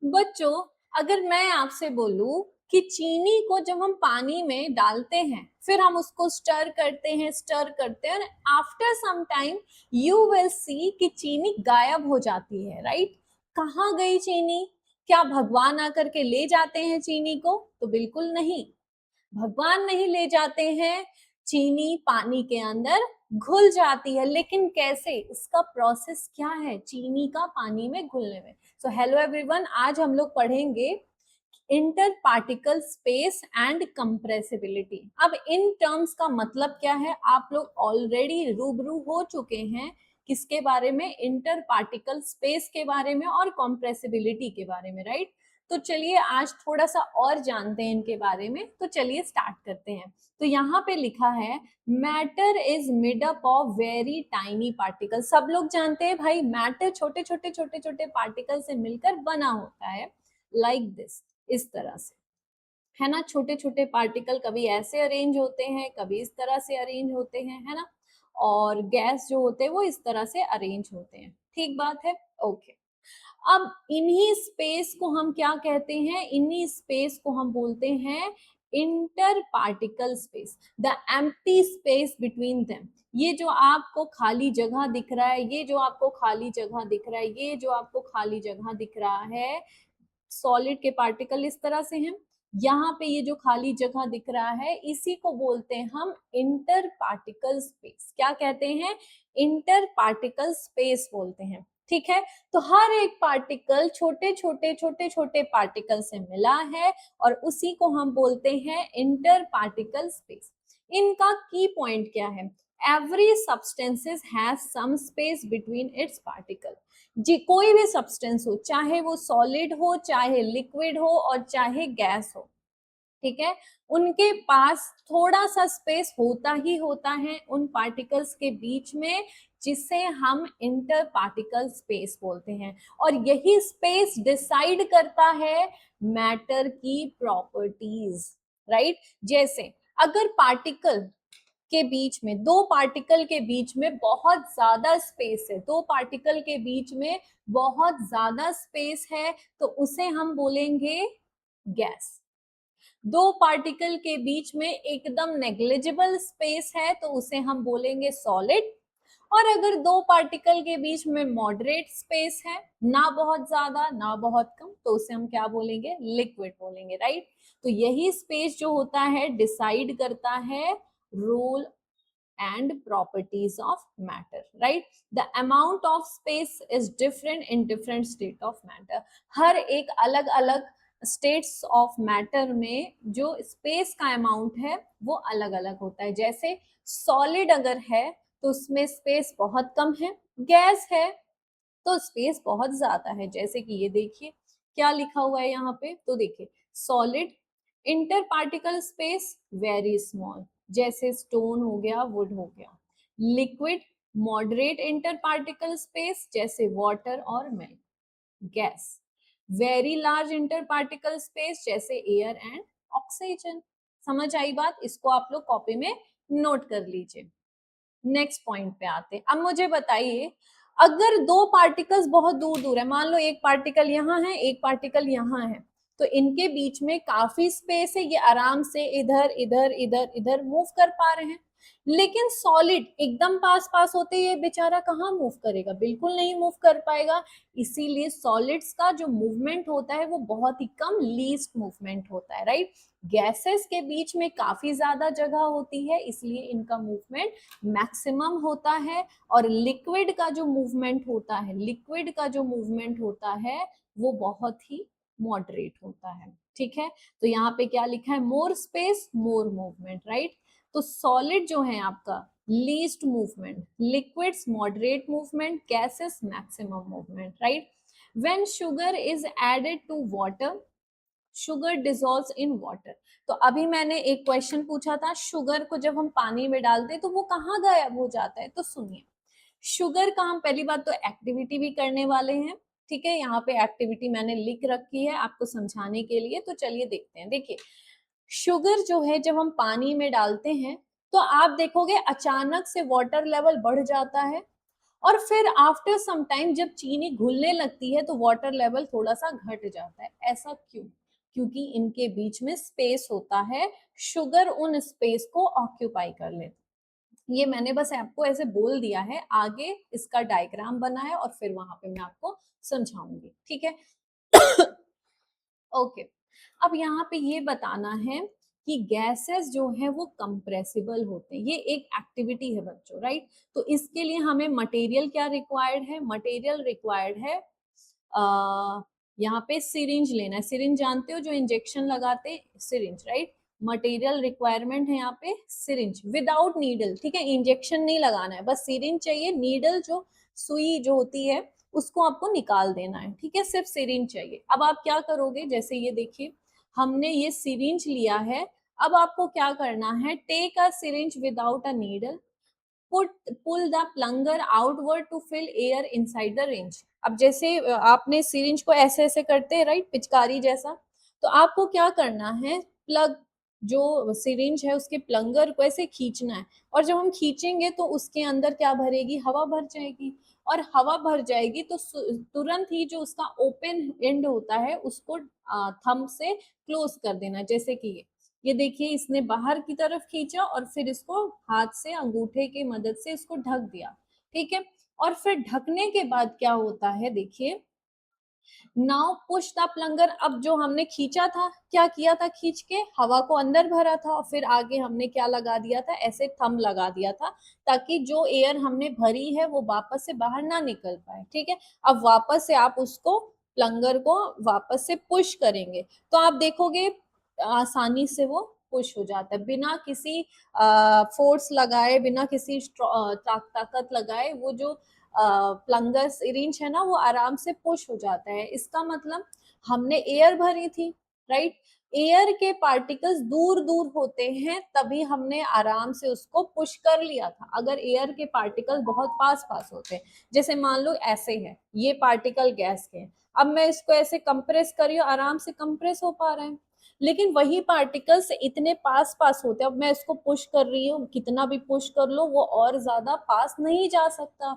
बच्चों, अगर मैं आपसे बोलूं कि चीनी को जब हम पानी में डालते हैं, फिर हम उसको स्टर करते हैं, after some time you will see कि चीनी गायब हो जाती है, राइट? कहाँ गई चीनी? क्या भगवान आकर के ले जाते हैं चीनी को? तो बिल्कुल नहीं, भगवान नहीं ले जाते हैं। चीनी पानी के अंदर घुल जाती है, लेकिन कैसे? इसका प्रोसेस क्या है चीनी का पानी में घुलने में? सो हेलो एवरीवन, आज हम लोग पढ़ेंगे inter particle space and compressibility. अब इन टर्म्स का मतलब क्या है, आप लोग ऑलरेडी रूबरू हो चुके हैं। किसके बारे में? इंटर पार्टिकल स्पेस के बारे में और कंप्रेसिबिलिटी के बारे में, राइट? तो चलिए आज थोड़ा सा और जानते हैं इनके बारे में। तो चलिए स्टार्ट करते हैं। तो यहाँ पे लिखा है matter is made up of very tiny particle. सब लोग जानते हैं भाई, मैटर छोटे छोटे पार्टिकल से मिलकर बना होता है, लाइक दिस, इस तरह से, है ना? छोटे छोटे पार्टिकल कभी ऐसे अरेंज होते हैं, कभी इस तरह से अरेंज होते हैं, है ना? और गैस जो होते हैं वो इस तरह से अरेंज होते हैं। ठीक बात है, ओके। अब इन्हीं स्पेस को हम क्या कहते हैं? इन्हीं स्पेस को हम बोलते हैं inter particle space, the empty space between them. ये जो आपको खाली जगह दिख रहा है, ये जो आपको खाली जगह दिख रहा है, ये जो आपको खाली जगह दिख रहा है, सॉलिड के पार्टिकल इस तरह से हैं। यहाँ पे ये जो खाली जगह दिख रहा है, इसी को बोलते हैं हम इंटर पार्टिकल स्पेस। क्या कहते हैं? इंटर पार्टिकल स्पेस बोलते हैं। ठीक है, तो हर एक पार्टिकल छोटे छोटे पार्टिकल से मिला है और उसी को हम बोलते हैं इंटर पार्टिकल स्पेस। इनका की पॉइंट क्या है? Every substances has some space between its particle. जी, कोई भी सब्सटेंस हो, चाहे वो सॉलिड हो, चाहे लिक्विड हो और चाहे गैस हो, ठीक है, उनके पास थोड़ा सा स्पेस होता ही होता है उन पार्टिकल्स के बीच में, जिसे हम इंटर पार्टिकल स्पेस बोलते हैं। और यही स्पेस डिसाइड करता है मैटर की प्रॉपर्टीज, राइट? जैसे अगर पार्टिकल के बीच में, दो पार्टिकल के बीच में बहुत ज्यादा स्पेस है, दो पार्टिकल के बीच में बहुत ज्यादा स्पेस है, तो उसे हम बोलेंगे गैस। दो पार्टिकल के बीच में एकदम नेग्लिजिबल स्पेस है, तो उसे हम बोलेंगे सॉलिड। और अगर दो पार्टिकल के बीच में मॉडरेट स्पेस है, ना बहुत ज्यादा ना बहुत कम, तो उसे हम क्या बोलेंगे? लिक्विड बोलेंगे, राइट? तो यही स्पेस जो होता है डिसाइड करता है role and properties of matter, right? The amount of space is different in different state of matter. हर एक अलग अलग स्टेट्स ऑफ मैटर में जो स्पेस का अमाउंट है वो अलग अलग होता है। जैसे सॉलिड अगर है तो उसमें स्पेस बहुत कम है, गैस है तो स्पेस बहुत ज्यादा है। जैसे कि ये देखिए क्या लिखा हुआ है यहाँ पे, तो देखिए solid inter particle space very small, जैसे स्टोन हो गया, वुड हो गया। Liquid moderate inter particle space, जैसे वाटर और milk. Gas very large inter particle space, जैसे एयर एंड ऑक्सीजन। समझ आई बात? इसको आप लोग कॉपी में नोट कर लीजिए। नेक्स्ट पॉइंट पे आते हैं। अब मुझे बताइए, अगर दो पार्टिकल्स बहुत दूर दूर है, मान लो एक पार्टिकल यहाँ है, एक पार्टिकल यहाँ है, तो इनके बीच में काफी स्पेस है, ये आराम से इधर इधर इधर इधर मूव कर पा रहे हैं। लेकिन सॉलिड एकदम पास पास होते ये बेचारा कहाँ मूव करेगा? बिल्कुल नहीं मूव कर पाएगा। इसीलिए सॉलिड्स का जो मूवमेंट होता है वो बहुत ही कम, लीस्ट मूवमेंट होता है, राइट? गैसेस के बीच में काफी ज्यादा जगह होती है, इसलिए इनका मूवमेंट मैक्सिमम होता है। और लिक्विड का जो मूवमेंट होता है, लिक्विड का जो मूवमेंट होता है वो बहुत ही मॉडरेट होता है। ठीक है, तो यहाँ पे क्या लिखा है? More space more movement, right? तो सॉलिड जो है आपका least movement, liquids moderate movement, gases maximum movement, right? When sugar is added to water, sugar dissolves in water. तो अभी मैंने एक क्वेश्चन पूछा था, शुगर को जब हम पानी में डालते हैं तो वो कहाँ गायब हो जाता है? तो सुनिए, शुगर का हम पहली बात तो एक्टिविटी भी करने वाले हैं। ठीक है, यहाँ पे एक्टिविटी मैंने लिख रखी है आपको समझाने के लिए, तो चलिए देखते हैं। देखिए, शुगर जो है जब हम पानी में डालते हैं तो आप देखोगे अचानक से वाटर लेवल बढ़ जाता है और फिर आफ्टर सम टाइम जब चीनी घुलने लगती है तो वाटर लेवल थोड़ा सा घट जाता है। ऐसा क्यों? क्योंकि इनके बीच में स्पेस होता है, शुगर उन स्पेस को ऑक्यूपाई कर लेता है। ये मैंने बस आपको ऐसे बोल दिया है, आगे इसका डायग्राम बना है और फिर वहां पे मैं आपको समझाऊंगी, ठीक है। ओके, अब यहाँ पे ये बताना है कि गैसेस जो है वो कंप्रेसिबल होते हैं, ये एक एक्टिविटी है बच्चों, राइट। तो इसके लिए हमें मटेरियल क्या रिक्वायर्ड है? मटेरियल रिक्वायर्ड है यहाँ पे सिरिंज लेना है। सिरिंज जानते हो, जो इंजेक्शन लगाते हैं, सिरिंज, राइट। मटेरियल रिक्वायरमेंट है यहाँ पे सिरिंज विदाउट नीडल, ठीक है। इंजेक्शन नहीं लगाना है, बस सिरिंज चाहिए। नीडल जो सुई जो होती है उसको आपको निकाल देना है, ठीक है। सिर्फ सिरिंज चाहिए। अब आप क्या करोगे, जैसे ये देखिए हमने ये सिरिंज लिया है, अब आपको क्या करना है, take a syringe without a needle, pull the plunger outward to fill air inside the range. अब जैसे आपने सिरिंज को ऐसे ऐसे करते हैं, राइट, पिचकारी जैसा, तो आपको क्या करना है, प्लग जो सिरिंज है उसके प्लंगर को ऐसे खींचना है, और जब हम खींचेंगे तो उसके अंदर क्या भरेगी, हवा भर जाएगी, और हवा भर जाएगी तो तुरंत ही जो उसका ओपन एंड होता है उसको थंब से क्लोज कर देना। जैसे कि ये देखिए इसने बाहर की तरफ खींचा और फिर इसको हाथ से अंगूठे की मदद से इसको ढक दिया, ठीक है। और फिर ढकने के बाद क्या होता है, देखिए, नाउ पुश द प्लंगर। अब जो हमने खींचा था, क्या किया था, खींच के हवा को अंदर भरा था और फिर आगे हमने क्या लगा दिया था, ऐसे थंब लगा दिया था, ताकि जो एयर हमने भरी है वो वापस से बाहर ना निकल पाए, ठीक है। अब वापस से आप उसको प्लंगर को वापस से पुश करेंगे तो आप देखोगे आसानी से वो पुश हो जाता है, बिना किसी फोर्स लगाए, बिना किसी ताकत लगाए, वो जो प्लंगर सिरिंज है ना वो आराम से पुश हो जाता है। इसका मतलब हमने एयर भरी थी, राइट। एयर के पार्टिकल्स दूर दूर होते हैं तभी हमने आराम से उसको पुश कर लिया था। अगर एयर के पार्टिकल बहुत पास पास होते हैं, जैसे मान लो ऐसे है, ये पार्टिकल गैस के हैं, अब मैं इसको ऐसे कंप्रेस कर रही हूँ, आराम से कंप्रेस हो पा रहे हैं। लेकिन वही पार्टिकल्स इतने पास पास होते हैं, अब मैं इसको पुश कर रही हूँ, कितना भी पुश कर लो वो और ज्यादा पास नहीं जा सकता,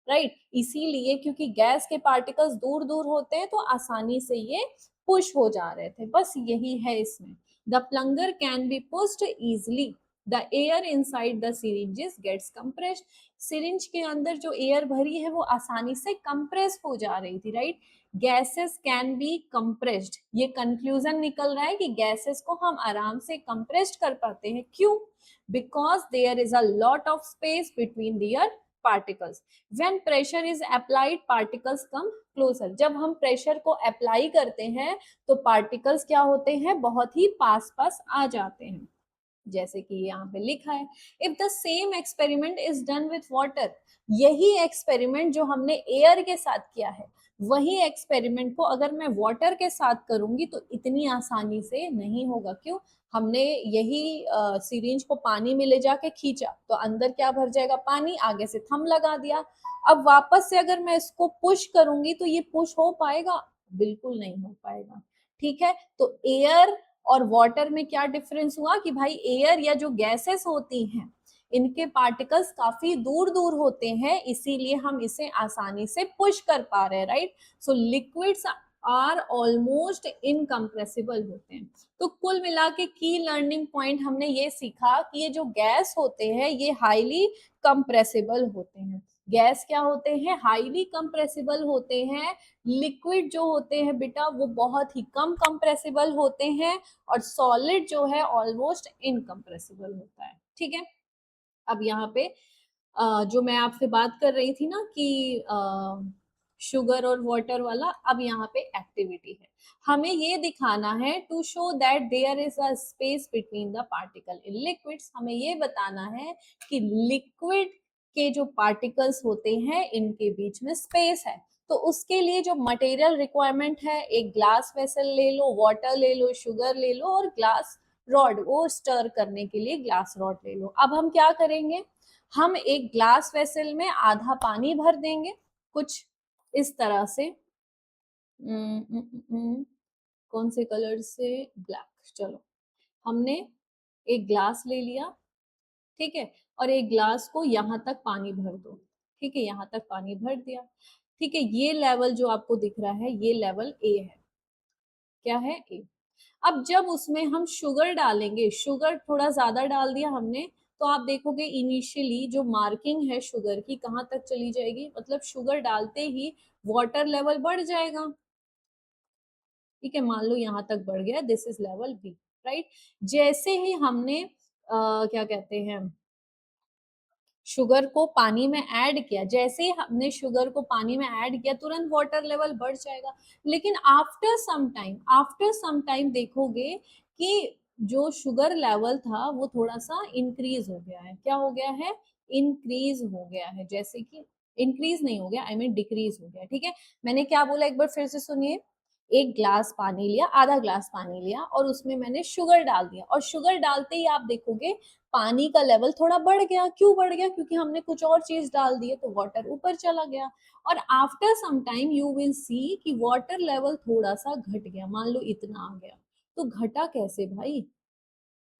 राइट। इसीलिए क्योंकि गैस के पार्टिकल्स दूर दूर होते हैं तो आसानी से ये पुश हो जा रहे थे, बस यही है इसमें। The plunger can be pushed easily, the air inside the syringes gets compressed. Syringe के अंदर जो एयर भरी है वो आसानी से कंप्रेस हो जा रही थी, right. Gases can be compressed, ये कंक्लूजन निकल रहा है कि गैसेस को हम आराम से कंप्रेस्ड कर पाते हैं, क्यों? Because there is a lot of space between their particles. When pressure is applied particles come closer. जब हम प्रेशर को अप्लाई करते हैं तो पार्टिकल्स क्या होते हैं, बहुत ही पास पास आ जाते हैं, जैसे कि यहाँ पे लिखा है, if the same experiment is done with water. यही एक्सपेरिमेंट जो हमने एयर के साथ किया है, वही एक्सपेरिमेंट को अगर मैं वाटर के साथ करूंगी तो इतनी आसानी से नहीं होगा। क्यों? हमने यही सिरिंज को पानी में ले जाके खींचा तो अंदर क्या भर जाएगा, पानी, आगे से थंब लगा दिया। अब वापस से अगर मैं इसको पुश करूंगी तो ये पुश हो पाएगा? बिल्कुल नहीं हो पाएगा, ठीक है। तो एयर और वाटर में क्या डिफरेंस हुआ कि भाई एयर या जो गैसेस होती हैं इनके पार्टिकल्स काफी दूर दूर होते हैं, इसीलिए हम इसे आसानी से पुश कर पा रहे हैं, right. So liquids are almost incompressible होते हैं। तो कुल मिला के की लर्निंग पॉइंट हमने ये सीखा कि ये जो गैस होते हैं ये हाईली कंप्रेसिबल होते हैं। गैस क्या होते हैं, हाईली कंप्रेसिबल होते हैं। लिक्विड जो होते हैं बेटा वो बहुत ही कम कंप्रेसिबल होते हैं, और सॉलिड जो है ऑलमोस्ट इनकम्प्रेसिबल होता है, ठीक है। अब यहाँ पे जो मैं आपसे बात कर रही थी ना कि शुगर और वाटर वाला, अब यहाँ पे एक्टिविटी है, हमें ये दिखाना है to show that there is a space between the particle in liquids. हमें ये बताना है कि लिक्विड के जो पार्टिकल्स होते हैं इनके बीच में स्पेस है। तो उसके लिए जो मटेरियल रिक्वायरमेंट है, एक ग्लास वेसल ले लो, वाटर ले लो, शुगर ले लो, और ग्लास रॉड, वो स्टर करने के लिए ग्लास रॉड ले लो। अब हम क्या करेंगे, हम एक ग्लास वेसल में आधा पानी भर देंगे, कुछ इस तरह से। कौन से कलर से, ब्लैक, चलो। हमने एक ग्लास ले लिया, ठीक है, और एक ग्लास को यहाँ तक पानी भर दो, ठीक है, यहाँ तक पानी भर दिया। ठीक है, ये लेवल जो आपको दिख रहा है ये लेवल ए है। क्या है? ए। अब जब उसमें हम शुगर डालेंगे, शुगर थोड़ा ज्यादा डाल दिया हमने, तो आप देखोगे इनिशियली जो मार्किंग है शुगर की कहाँ तक चली जाएगी, मतलब शुगर डालते ही वाटर लेवल बढ़ जाएगा। ठीक है, मान लो यहाँ तक बढ़ गया, this is level B, right. जैसे ही हमने क्या कहते हैं, शुगर को पानी में ऐड किया, जैसे ही हमने शुगर को पानी में ऐड किया तुरंत वाटर लेवल बढ़ जाएगा। लेकिन आफ्टर सम टाइम देखोगे कि जो शुगर लेवल था वो थोड़ा सा इंक्रीज हो गया है। क्या हो गया है? इंक्रीज हो गया है। जैसे कि इंक्रीज नहीं हो गया, आई मीन डिक्रीज हो गया। ठीक है, मैंने क्या बोला एक बार फिर से सुनिए। एक ग्लास पानी लिया, आधा ग्लास पानी लिया और उसमें मैंने शुगर डाल दिया, और शुगर डालते ही आप देखोगे पानी का लेवल थोड़ा बढ़ गया। क्यों बढ़ गया? क्योंकि हमने कुछ और चीज डाल दी है, तो वाटर ऊपर चला गया। और after some time you will see कि वाटर लेवल थोड़ा सा घट गया, मान लो इतना आ गया। तो घटा कैसे भाई?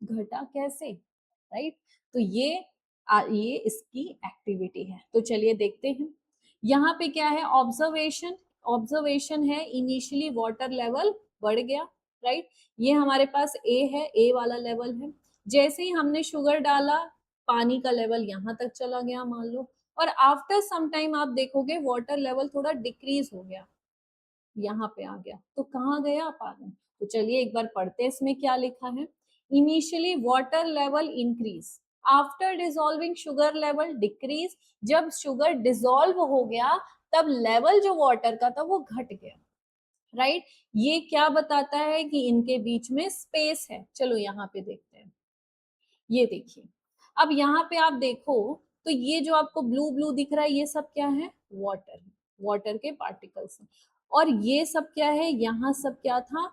घटा कैसे? राइट। तो ये इसकी एक्टिविटी है। तो चलिए देखते हैं यहाँ पे क्या है। ऑब्जर्वेशन, ऑब्जर्वेशन है इनिशियली वाटर लेवल बढ़ गया, राइट। ये हमारे पास ए है, ए वाला लेवल है। जैसे ही हमने शुगर डाला पानी का लेवल यहाँ तक चला गया मान लो, और आफ्टर सम टाइम आप देखोगे वाटर लेवल थोड़ा डिक्रीज हो गया, यहाँ पे आ गया। तो कहाँ गया पानी? तो चलिए एक बार पढ़ते हैं इसमें क्या लिखा है। Initially water level increase, after dissolving sugar level decrease. जब शुगर डिसॉल्व हो गया तब लेवल जो वाटर का था वो घट गया, राइट। ये क्या बताता है कि इनके बीच में स्पेस है। चलो यहाँ पे देखते हैं। ये देखिए, अब यहाँ पे आप देखो तो ये जो आपको ब्लू ब्लू दिख रहा है ये सब क्या है? वाटर, वाटर के पार्टिकल्स। और ये सब क्या है? यहाँ सब क्या था?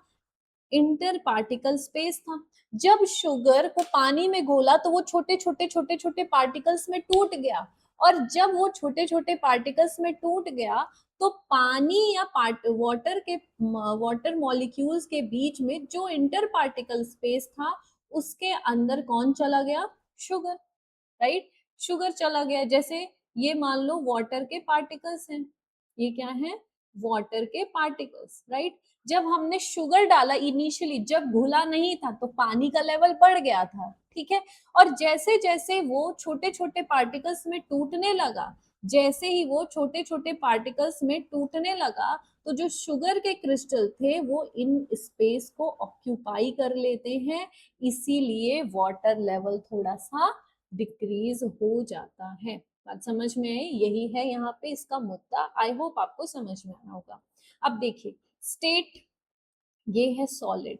इंटर पार्टिकल स्पेस था। जब शुगर को पानी में घोला तो वो छोटे छोटे पार्टिकल्स में टूट गया, और जब वो छोटे छोटे पार्टिकल्स में टूट गया तो पानी या वाटर मॉलिक्यूल्स के बीच में जो इंटर पार्टिकल स्पेस था उसके अंदर कौन चला गया? Sugar, right. शुगर चला गया। जैसे ये मान लो वाटर के पार्टिकल्स हैं, ये क्या है? वाटर के पार्टिकल्स, राइट। जब हमने शुगर डाला इनिशियली, जब घुला नहीं था तो पानी का लेवल बढ़ गया था, ठीक है। और जैसे जैसे वो छोटे छोटे पार्टिकल्स में टूटने लगा, जैसे ही वो छोटे छोटे पार्टिकल्स में टूटने लगा तो जो शुगर के क्रिस्टल थे वो इन स्पेस को ऑक्यूपाई कर लेते हैं, इसीलिए वाटर लेवल थोड़ा सा डिक्रीज हो जाता है। बात समझ में आई? यही है यहाँ पे इसका मुद्दा। आई होप आपको समझ में आया होगा। अब देखिए स्टेट, ये है सॉलिड,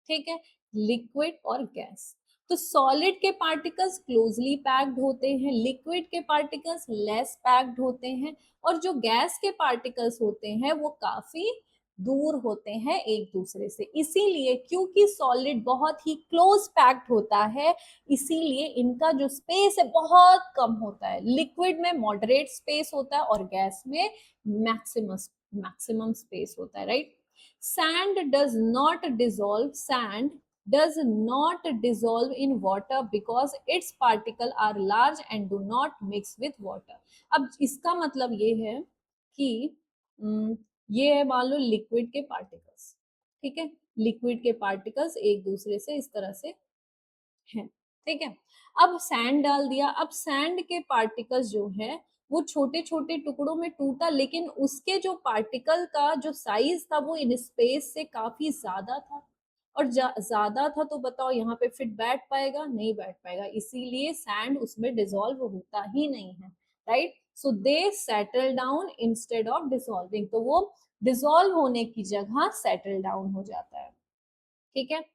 ठीक है, लिक्विड और गैस। तो सॉलिड के पार्टिकल्स क्लोजली पैक्ड होते हैं, लिक्विड के पार्टिकल्स लेस पैक्ड होते हैं, और जो गैस के पार्टिकल्स होते हैं वो काफी दूर होते हैं एक दूसरे से। इसीलिए क्योंकि सॉलिड बहुत ही क्लोज पैक्ड होता है, इसीलिए इनका जो स्पेस है बहुत कम होता है। लिक्विड में मॉडरेट स्पेस होता है और गैस में मैक्सिमम मैक्सिमम स्पेस होता है, right. Sand does not dissolve. Sand does not dissolve in water because its particles are large and do not mix with water. अब इसका मतलब ये है कि ये है मान लो लिक्विड के पार्टिकल्स, ठीक है। लिक्विड के पार्टिकल्स एक दूसरे से इस तरह से हैं, ठीक है। अब सैंड डाल दिया, अब सैंड के पार्टिकल्स जो है वो छोटे छोटे टुकड़ों में टूटा, लेकिन उसके जो पार्टिकल का जो साइज था वो इन स्पेस से काफी ज्यादा था, और ज्यादा था तो बताओ यहाँ पे फिट बैठ पाएगा? नहीं बैठ पाएगा, इसीलिए सैंड उसमें डिसॉल्व होता ही नहीं है, right. So they settle down instead of dissolving, तो वो डिसॉल्व होने की जगह सेटल डाउन हो जाता है, ठीक है।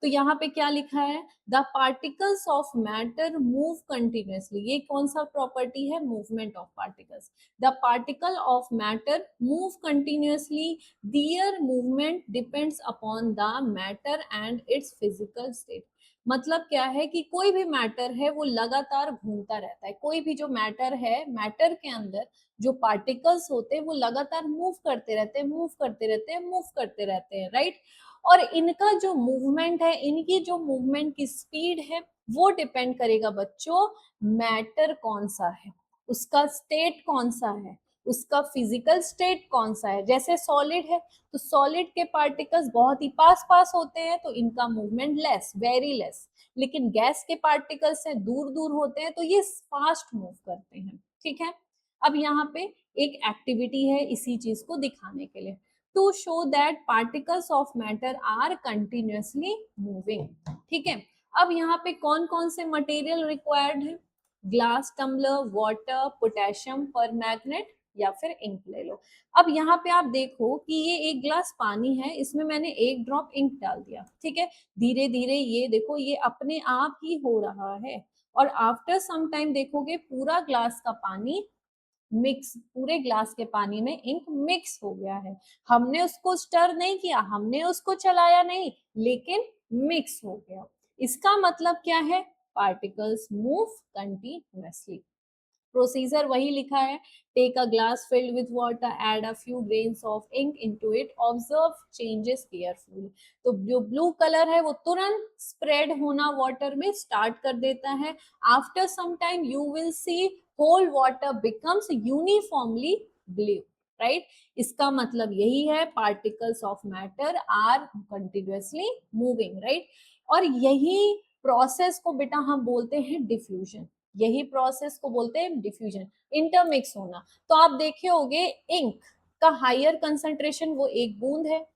तो यहाँ पे क्या लिखा है? The particles of matter move continuously. ये कौन सा प्रॉपर्टी है? Movement of particles. The particle of matter move continuously, their movement depends upon the matter and its physical state. मतलब क्या है कि कोई भी मैटर है वो लगातार घूमता रहता है। कोई भी जो मैटर है, मैटर के अंदर जो पार्टिकल्स होते हैं वो लगातार मूव करते रहते हैं, मूव करते रहते हैं, मूव करते रहते हैं, राइट। और इनका जो मूवमेंट है, इनकी जो मूवमेंट की स्पीड है वो डिपेंड करेगा बच्चों मैटर कौन सा है। उसका स्टेट कौन सा है, उसका फिजिकल स्टेट कौन सा है। जैसे सॉलिड है तो सॉलिड के पार्टिकल्स बहुत ही पास पास होते हैं तो इनका मूवमेंट लेस, वेरी लेस, लेकिन गैस के पार्टिकल्स से दूर दूर होते हैं तो ये फास्ट मूव करते हैं। ठीक है, अब यहाँ पे एक एक्टिविटी है इसी चीज को दिखाने के लिए, to show that particles of matter are continuously moving. ठीक है, अब यहाँ पे कौन कौन से मटेरियल रिक्वायर्ड है, glass tumbler, water, potassium permanganate या फिर इंक ले लो। अब यहाँ पे आप देखो कि ये एक ग्लास पानी है, इसमें मैंने एक ड्रॉप इंक डाल दिया। ठीक है, धीरे धीरे ये देखो ये अपने आप ही हो रहा है, और आफ्टर सम टाइम देखोगे पूरा ग्लास का पानी मिक्स, पूरे ग्लास के पानी में इंक मिक्स हो गया है। हमने उसको स्टर नहीं किया, हमने उसको चलाया नहीं, लेकिन मिक्स हो गया। इसका मतलब क्या है, पार्टिकल्स मूव कंटिन्यूअसली। प्रोसीजर वही लिखा है, take a glass filled with water, add a few grains of ink into it, observe changes carefully. तो जो ब्लू कलर है वो तुरंत स्प्रेड होना वाटर में स्टार्ट कर देता है। After some time you will see whole water becomes uniformly blue, right. इसका मतलब यही है, particles of matter are continuously moving, right. और यही प्रोसेस को बेटा हम बोलते हैं डिफ्यूजन, यही प्रोसेस को बोलते हैं डिफ्यूजन, इंटरमिक्स होना। तो आप देखे होंगे इंक का हायर कंसंट्रेशन वो एक बूंद है,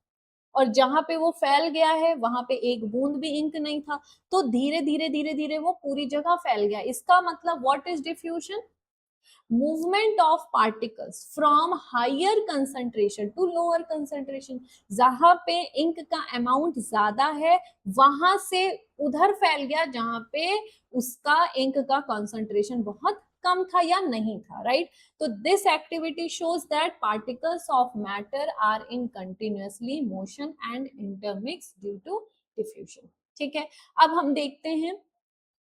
और जहां पे वो फैल गया है वहां पे एक बूंद भी इंक नहीं था, तो धीरे धीरे धीरे धीरे वो पूरी जगह फैल गया। इसका मतलब what is diffusion, movement of particles from higher concentration to lower concentration. जहां पे इंक का अमाउंट ज्यादा है वहां से उधर फैल गया जहां पे उसका इंक का कंसंट्रेशन बहुत कम था या नहीं था, राइट। तो this activity shows that particles of matter are in continuously motion and intermix due to diffusion. ठीक है, अब हम देखते हैं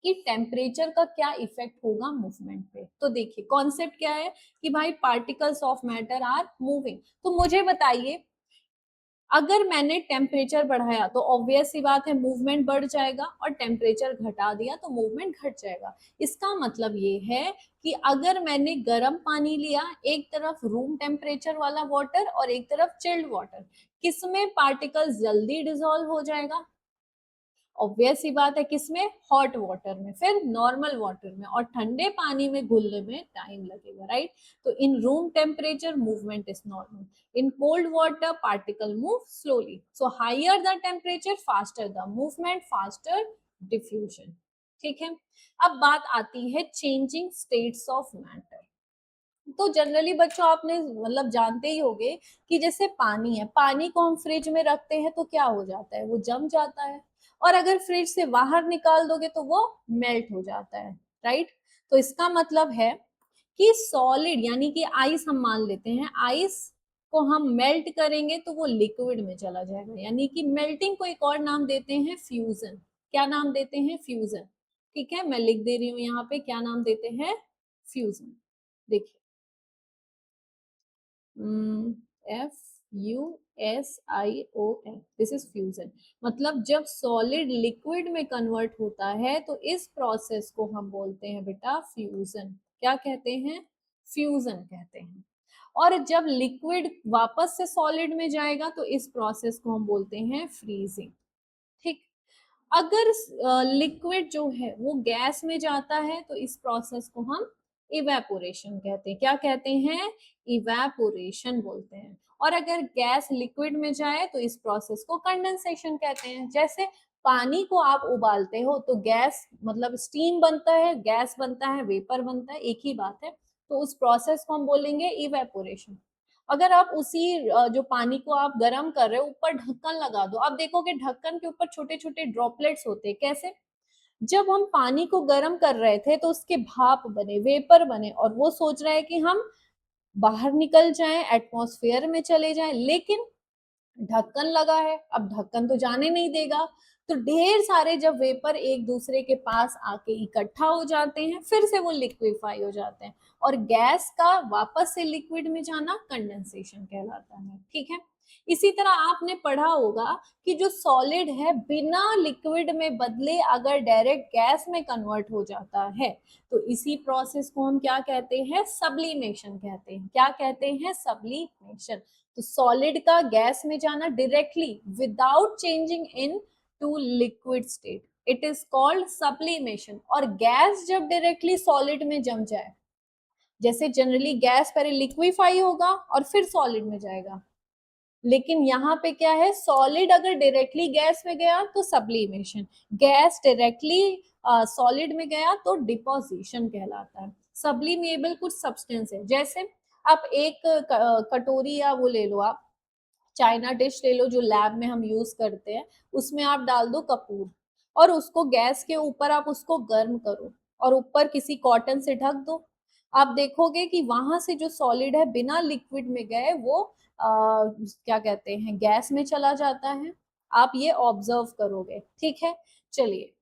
कि टेम्परेचर का क्या इफेक्ट होगा मूवमेंट पे। तो देखिए कॉन्सेप्ट क्या है कि भाई particles of matter are moving, तो मुझे बताइए अगर मैंने टेम्परेचर बढ़ाया तो ऑब्वियस सी बात है मूवमेंट बढ़ जाएगा, और टेम्परेचर घटा दिया तो मूवमेंट घट जाएगा। इसका मतलब ये है कि अगर मैंने गर्म पानी लिया, एक तरफ रूम टेम्परेचर वाला वाटर और एक तरफ चिल्ड वाटर, किसमें पार्टिकल्स जल्दी डिसॉल्व हो जाएगा, ऑब्वियस सी बात है किसमें, हॉट वाटर में, फिर नॉर्मल वाटर में, और ठंडे पानी में घुलने में टाइम लगेगा, राइट। तो in room temperature movement is normal, in cold water particle move slowly, so higher the temperature faster the movement, faster diffusion. ठीक है, अब बात आती है चेंजिंग स्टेट्स ऑफ मैटर। तो जनरली बच्चों आपने मतलब जानते ही होंगे कि जैसे पानी है, पानी को हम फ्रिज में रखते हैं तो क्या हो जाता है, वो जम जाता है, और अगर फ्रिज से बाहर निकाल दोगे तो वो मेल्ट हो जाता है, राइट। तो इसका मतलब है कि सॉलिड यानी कि आइस हम मान लेते हैं, आइस को हम मेल्ट करेंगे तो वो लिक्विड में चला जाएगा, यानी कि मेल्टिंग को एक और नाम देते हैं फ्यूजन। क्या नाम देते हैं, फ्यूजन। ठीक है, मैं लिख दे रही हूँ यहाँ पे क्या नाम देते हैं, फ्यूजन। देखिए FUSION, दिस इज फ्यूजन। मतलब जब सॉलिड लिक्विड में कन्वर्ट होता है तो इस प्रोसेस को हम बोलते हैं बेटा फ्यूजन। क्या कहते हैं, फ्यूजन कहते हैं। और जब लिक्विड वापस से सॉलिड में जाएगा तो इस प्रोसेस को हम बोलते हैं फ्रीजिंग। ठीक, अगर लिक्विड जो है वो गैस में जाता है तो इस प्रोसेस को हम इवेपोरेशन कहते हैं। क्या कहते हैं, इवेपोरेशन बोलते हैं। और अगर गैस लिक्विड में जाए तो इस प्रोसेस को कंडेंसेशन कहते हैं। जैसे पानी को आप उबालते हो तो गैस मतलब स्टीम बनता है, गैस बनता है, वेपर बनता है, एक ही बात है। तो उस प्रोसेस को हम बोलेंगे इवेपोरेशन। अगर आप उसी जो पानी को आप गर्म कर रहे हो ऊपर ढक्कन लगा दो, आप देखोगे ढक्कन के ऊपर छोटे छोटे ड्रॉपलेट्स होते हैं। कैसे, जब हम पानी को गर्म कर रहे थे तो उसके भाप बने, वेपर बने, और वो सोच रहा है कि हम बाहर निकल जाएं, एटमॉस्फेयर में चले जाएं, लेकिन ढक्कन लगा है, अब ढक्कन तो जाने नहीं देगा। तो ढेर सारे जब वेपर एक दूसरे के पास आके इकट्ठा हो जाते हैं फिर से वो लिक्विफाई हो जाते हैं, और गैस का वापस से लिक्विड में जाना कंडेंसेशन कहलाता है। ठीक है, इसी तरह आपने पढ़ा होगा कि जो सॉलिड है बिना लिक्विड में बदले अगर डायरेक्ट गैस में कन्वर्ट हो जाता है तो इसी प्रोसेस को हम क्या कहते हैं, सब्लिमेशन कहते हैं। क्या कहते हैं, सब्लिमेशन। तो सॉलिड का गैस में जाना directly without changing into liquid state, it is called sublimation. और गैस जब डायरेक्टली सॉलिड में जम जाए, जैसे जनरली गैस पहले लिक्विफाई होगा और फिर सॉलिड में जाएगा, लेकिन यहाँ पे क्या है, सॉलिड अगर डायरेक्टली गैस में गया तो सब्लिमेशन, गैस डायरेक्टली सॉलिड में गया तो डिपोजिशन कहलाता है। सब्लिमेबल कुछ सब्सटेंस है, जैसे आप एक कटोरी या वो ले लो, आप चाइना डिश ले लो जो लैब में हम यूज करते हैं, उसमें आप डाल दो कपूर और उसको गैस के ऊपर आप उसको गर्म करो और ऊपर किसी कॉटन से ढक दो। आप देखोगे कि वहां से जो सॉलिड है बिना लिक्विड में गए वो क्या कहते हैं, गैस में चला जाता है। आप ये ऑब्जर्व करोगे, ठीक है। चलिए,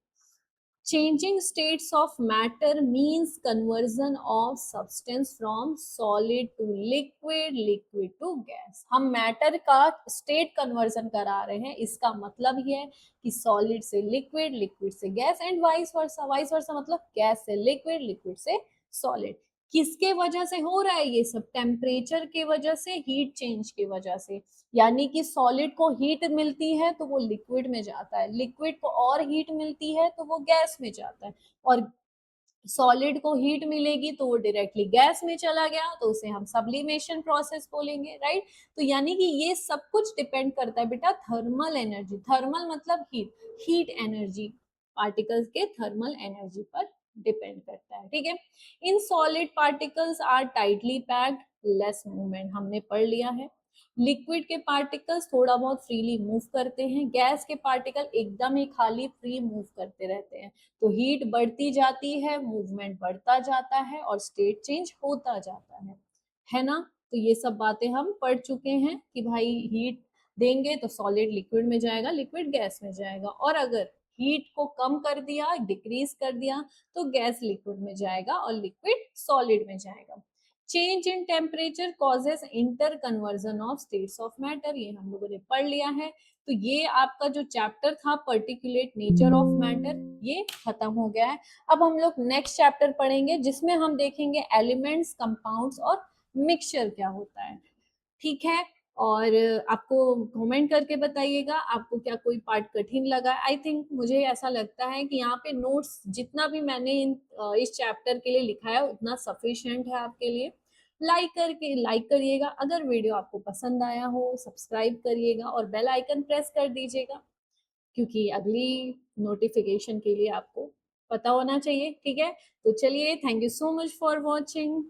changing states of matter means conversion of substance from solid to liquid, liquid to gas। हम मैटर का स्टेट कन्वर्जन करा रहे हैं, इसका मतलब ये है कि सॉलिड से लिक्विड, लिक्विड से gas and vice versa. Vice versa मतलब गैस से लिक्विड, लिक्विड से सॉलिड। किसके वजह से हो रहा है ये सब, टेम्परेचर के वजह से, हीट चेंज की वजह से। यानी कि सॉलिड को हीट मिलती है तो वो लिक्विड में जाता है, लिक्विड को और हीट मिलती है तो वो गैस में जाता है, और सॉलिड को हीट मिलेगी तो वो डायरेक्टली गैस में चला गया तो उसे हम सब्लिमेशन प्रोसेस बोलेंगे, राइट। तो यानी कि ये सब कुछ डिपेंड करता है बेटा थर्मल एनर्जी, थर्मल मतलब हीट, हीट एनर्जी, पार्टिकल्स के थर्मल एनर्जी पर डिपेंड करता है, ठीक है। In solid particles are tightly packed, less movement, हमने पढ़ लिया है। लिक्विड के पार्टिकल्स थोड़ा बहुत फ्रीली मूव करते हैं, गैस के पार्टिकल एकदम ही खाली फ्री मूव करते रहते हैं। तो हीट बढ़ती जाती है, मूवमेंट बढ़ता जाता है और स्टेट चेंज होता जाता है ना। तो ये सब बातें हम पढ़ चुके हैं कि भाई हीट देंगे तो सॉलिड लिक्विड में जाएगा, लिक्विड गैस में जाएगा, और अगर हीट को कम कर दिया, डिक्रीज कर दिया, तो गैस लिक्विड में जाएगा और लिक्विड सॉलिड में जाएगा। Change in temperature causes inter conversion of states of matter, ये हम लोगों ने पढ़ लिया है। तो ये आपका जो चैप्टर था पर्टिकुलेट नेचर ऑफ मैटर, ये खत्म हो गया है। अब हम लोग नेक्स्ट चैप्टर पढ़ेंगे जिसमें हम देखेंगे एलिमेंट्स, कंपाउंड्स और मिक्सचर क्या होता है, ठीक है। और आपको कमेंट करके बताइएगा आपको क्या कोई पार्ट कठिन लगा। आई थिंक मुझे ऐसा लगता है कि यहाँ पे नोट्स जितना भी मैंने इस चैप्टर के लिए लिखा है उतना सफिशिएंट है आपके लिए। लाइक करिएगा, अगर वीडियो आपको पसंद आया हो सब्सक्राइब करिएगा और बेल आइकन प्रेस कर दीजिएगा, क्योंकि अगली नोटिफिकेशन के लिए आपको पता होना चाहिए, ठीक है। तो चलिए, thank you so much for watching.